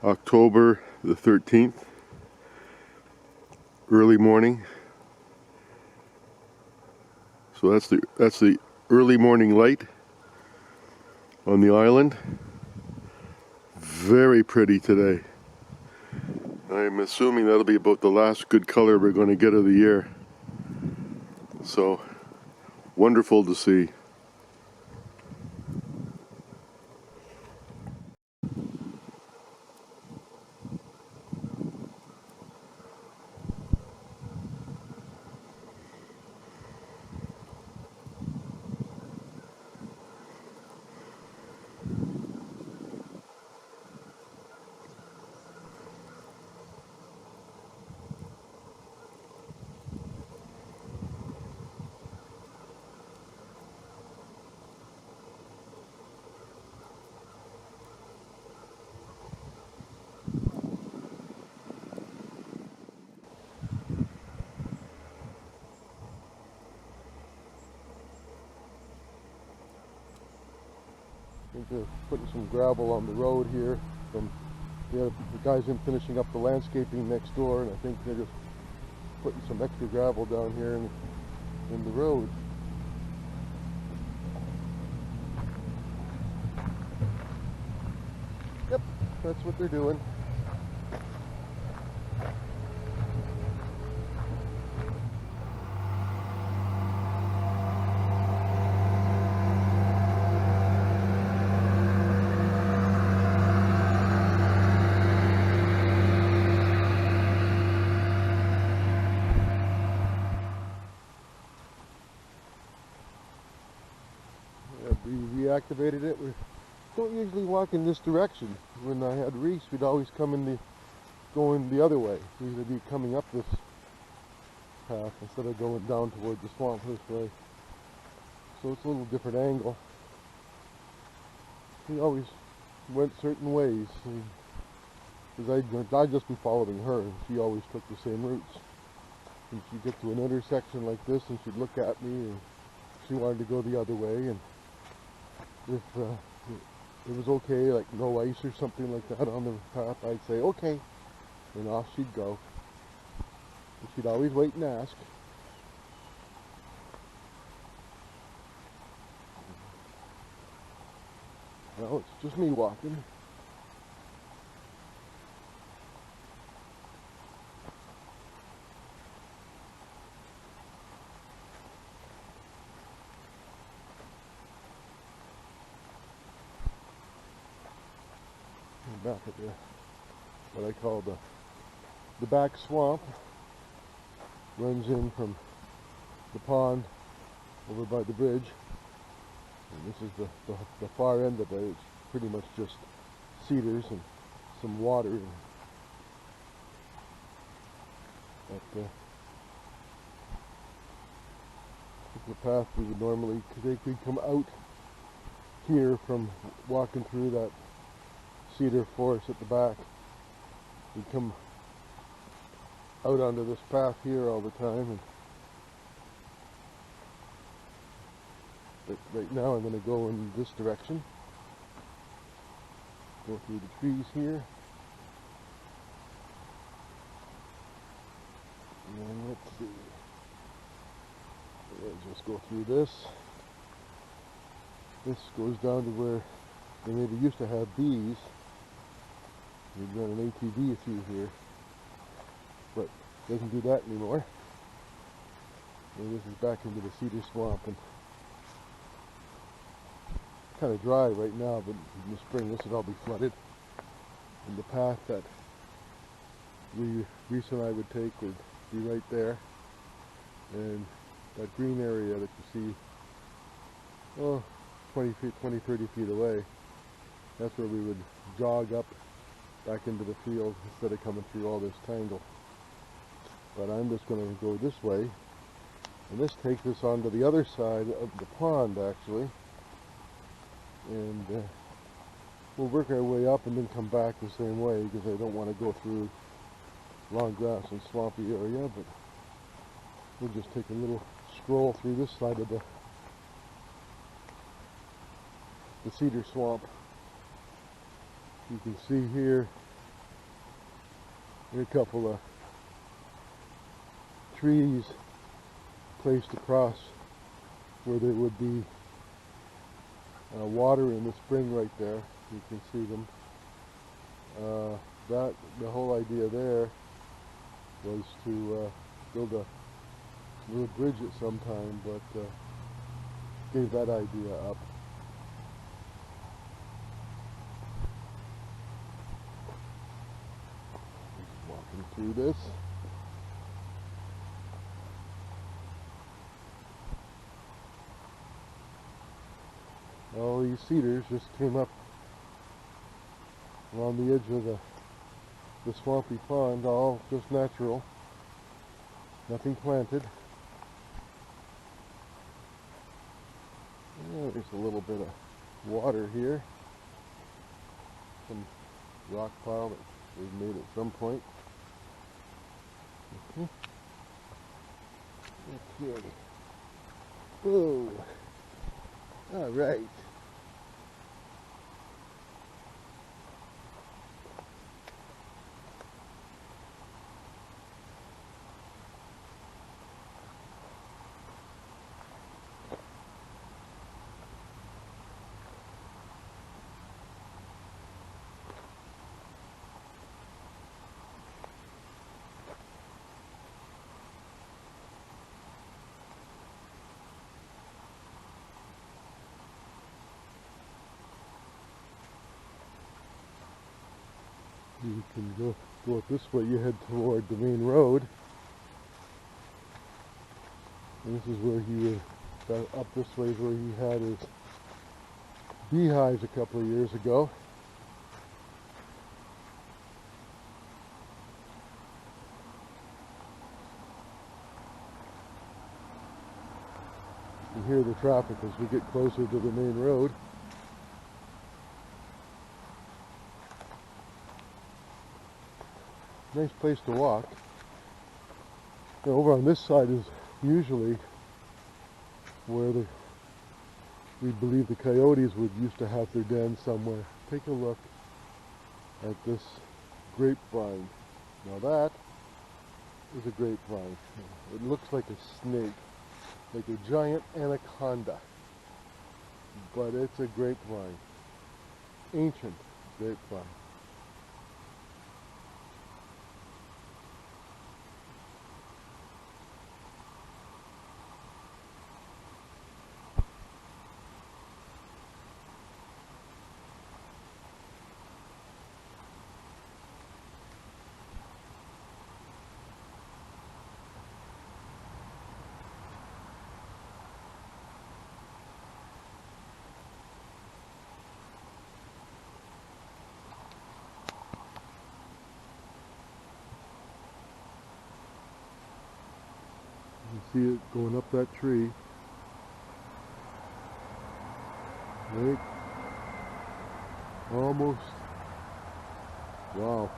October the 13th, early morning. So that's the early morning light on the island. Very pretty today. I'm assuming that'll be about the last good color we're going to get of the year. So wonderful to see. They're putting some gravel on the road here. The guys in finishing up the landscaping next door, and I think they're just putting some extra gravel down here in the road. Yep, that's what they're doing. We reactivated it. We don't usually walk in this direction. When I had Reese, we'd always come going the other way. We'd be coming up this path instead of going down toward the swamp this way. So it's a little different angle. We always went certain ways, because I'd just be following her, and she always took the same routes. And she'd get to an intersection like this, and she'd look at me, and she wanted to go the other way. And if it was okay, like no ice or something like that on the path, I'd say okay, and off she'd go. But she'd always wait and ask. Now it's just me walking. Back at what I call the back swamp. Runs in from the pond over by the bridge, and this is the far end of it. It's pretty much just cedars and some water. But the path we would normally take, we'd come out here from walking through that cedar forest at the back. We'd come out onto this path here all the time, but right now I'm going to go in this direction, go through the trees here, and let's see, let's just go through this. This goes down to where they maybe used to have bees. We'd run an ATV through here, but doesn't do that anymore. And this is back into the cedar swamp, and it's kind of dry right now, but in the spring this would all be flooded. And the path that Reese and I would take would be right there, and that green area that you see, 20, 30 feet away, that's where we would jog up back into the field instead of coming through all this tangle. But I'm just going to go this way, and this takes us onto the other side of the pond actually, and we'll work our way up and then come back the same way, because I don't want to go through long grass and swampy area. But we'll just take a little stroll through this side of the cedar swamp. You can see here and a couple of trees placed across where there would be water in the spring right there. You can see them. The whole idea there was to build a little bridge at some time, but gave that idea up. Just walking through this. All these cedars just came up along the edge of the swampy pond, all just natural, nothing planted. There's a little bit of water here, some rock pile that was made at some point. Okay. Oh, all right. You can go up this way. You head toward the main road. And this is where he was, up this way is where he had his beehives a couple of years ago. You can hear the traffic as we get closer to the main road. Nice place to walk. Now, over on this side is usually where we believe the coyotes would used to have their den somewhere. Take a look at this grapevine. Now that is a grapevine. It looks like a snake, like a giant anaconda, but it's a grapevine, ancient grapevine. You see it going up that tree. Right? Almost. Wow.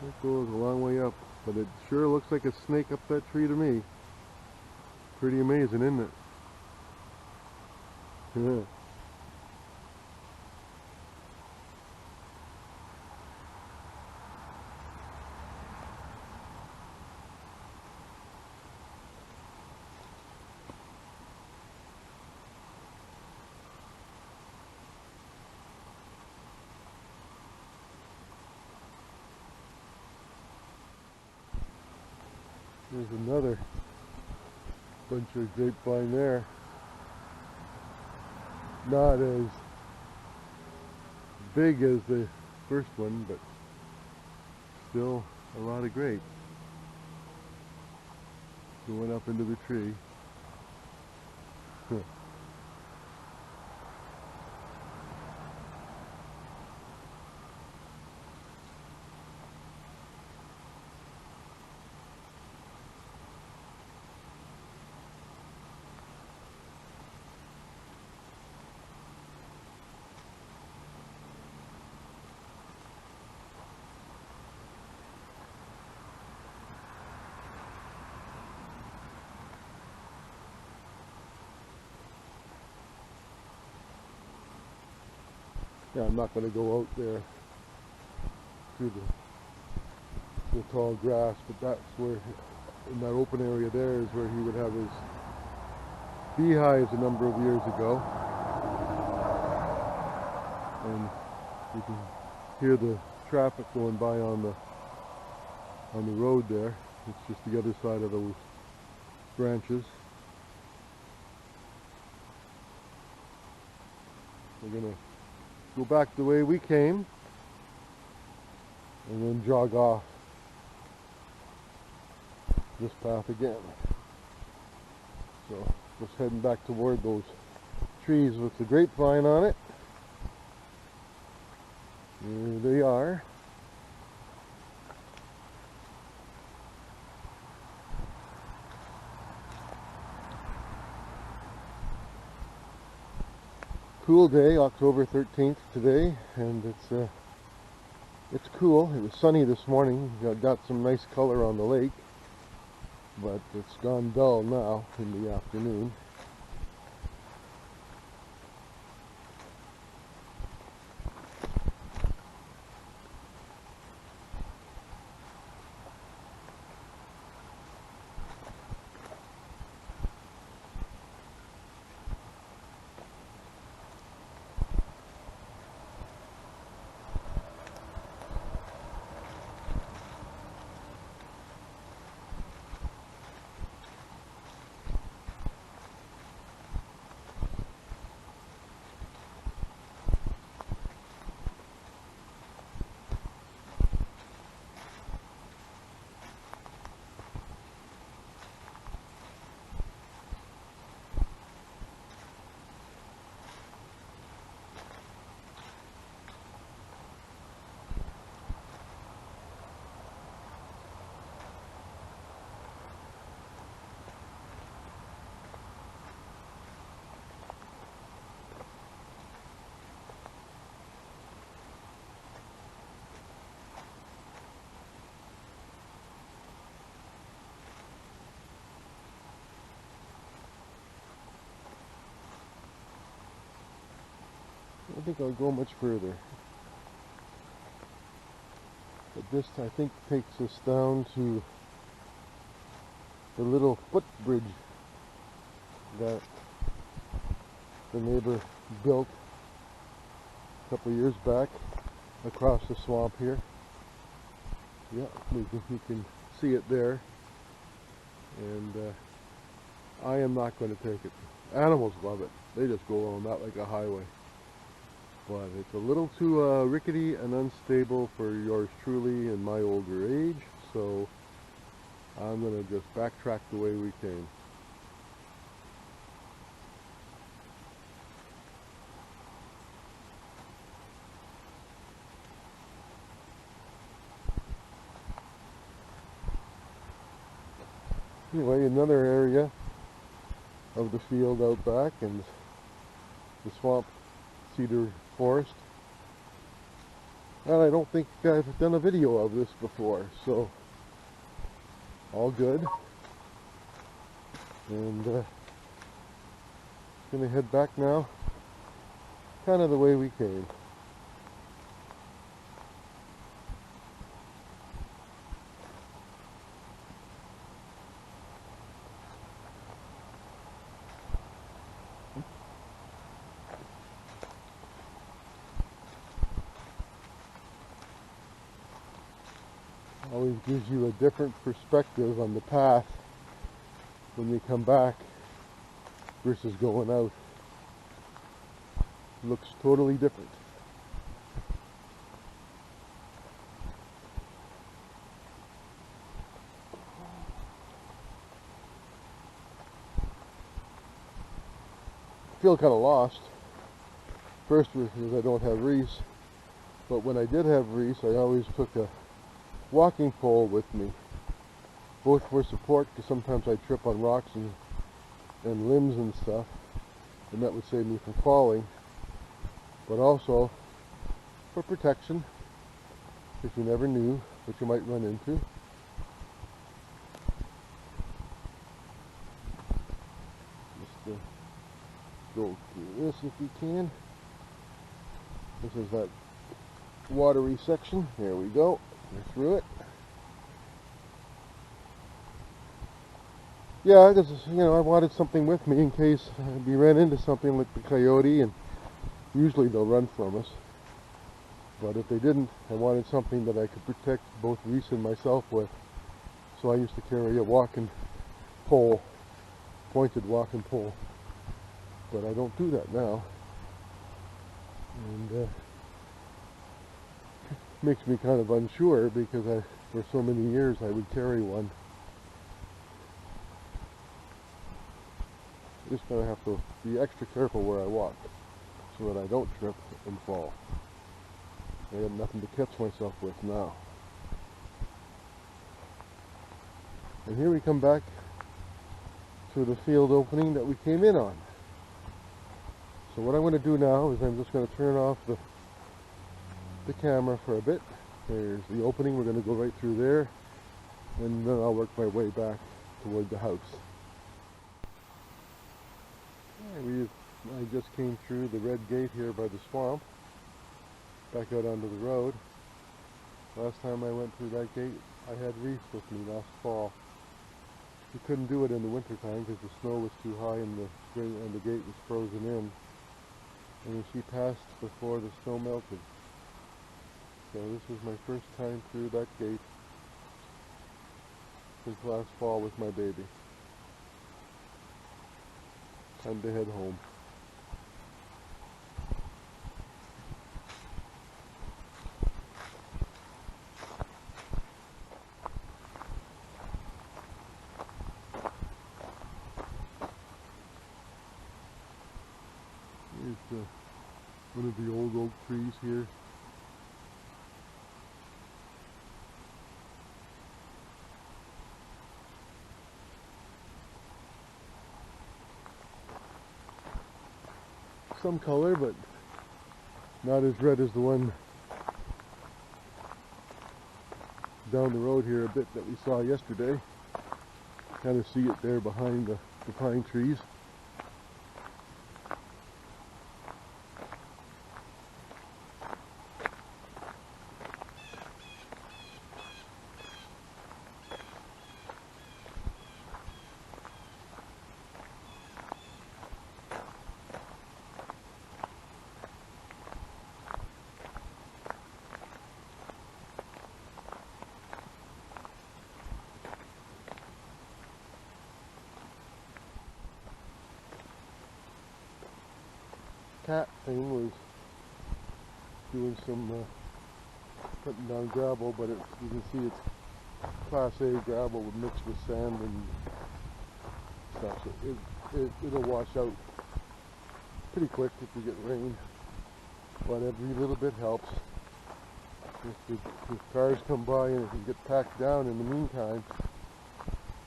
It goes a long way up, but it sure looks like a snake up that tree to me. Pretty amazing, isn't it? Yeah. There's another bunch of grapevine there. Not as big as the first one, but still a lot of grape going up into the tree. Yeah, I'm not going to go out there through the tall grass, but that's where, in that open area there, is where he would have his beehives a number of years ago. And you can hear the traffic going by on the road there. It's just the other side of those branches. We're gonna go back the way we came and then jog off this path again. So just heading back toward those trees with the grapevine on it. There they are. Cool day, October 13th today, and it's cool. It was sunny this morning. Got some nice color on the lake, but it's gone dull now in the afternoon. I don't think I'll go much further. But this, I think, takes us down to the little footbridge that the neighbor built a couple of years back across the swamp here. Yeah, you can see it there. And I am not going to take it. Animals love it. They just go along that like a highway. But it's a little too rickety and unstable for yours truly in my older age, so I'm going to just backtrack the way we came. Anyway, another area of the field out back and the swamp cedar forest. And I don't think I've done a video of this before, so all good. And gonna head back now, kind of the way we came. Always gives you a different perspective on the path when you come back versus going out. Looks totally different. I feel kind of lost. First because I don't have Reese, but when I did have Reese, I always took a walking pole with me, both for support, because sometimes I trip on rocks and limbs and stuff, and that would save me from falling, but also for protection, because you never knew what you might run into. Just go through this if you can. This is that watery section. There we go. We're through it. Yeah, because, I wanted something with me in case we ran into something like the coyote, and usually they'll run from us. But if they didn't, I wanted something that I could protect both Reese and myself with. So I used to carry a walking pole, pointed walking pole. But I don't do that now. And makes me kind of unsure because for so many years I would carry one. Just gonna have to be extra careful where I walk so that I don't trip and fall. I have nothing to catch myself with now. And here we come back to the field opening that we came in on. So what I'm going to do now is I'm just going to turn off the camera for a bit. There's the opening. We're going to go right through there, and then I'll work my way back toward the house. I just came through the red gate here by the swamp, back out onto the road. Last time I went through that gate, I had Reese with me last fall. We couldn't do it in the winter time because the snow was too high and the spring and the gate was frozen in. And she passed before the snow melted. So this was my first time through that gate since last fall with my baby. Time to head home. Here's one of the old oak trees here. Some color, but not as red as the one down the road here a bit that we saw yesterday. Kind of see it there behind the pine trees. Cat thing was doing some putting down gravel, but you can see it's Class A gravel mixed with sand and stuff, so it'll wash out pretty quick if you get rain, but every little bit helps. If cars come by and if you get packed down in the meantime,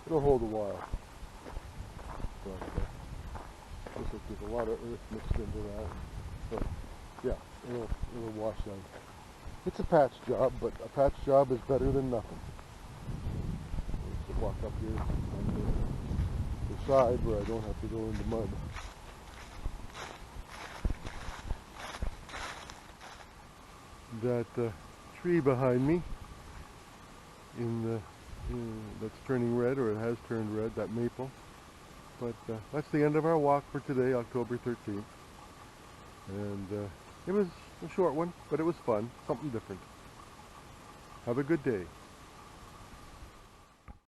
it'll hold a while. But looks like there's a lot of earth mixed into that. So yeah, it'll wash out. It's a patch job, but a patch job is better than nothing. Let's walk up here on the side where I don't have to go into mud. That tree behind me that's turning red, or it has turned red, that maple. But that's the end of our walk for today, October 13th. And it was a short one, but it was fun, something different. Have a good day.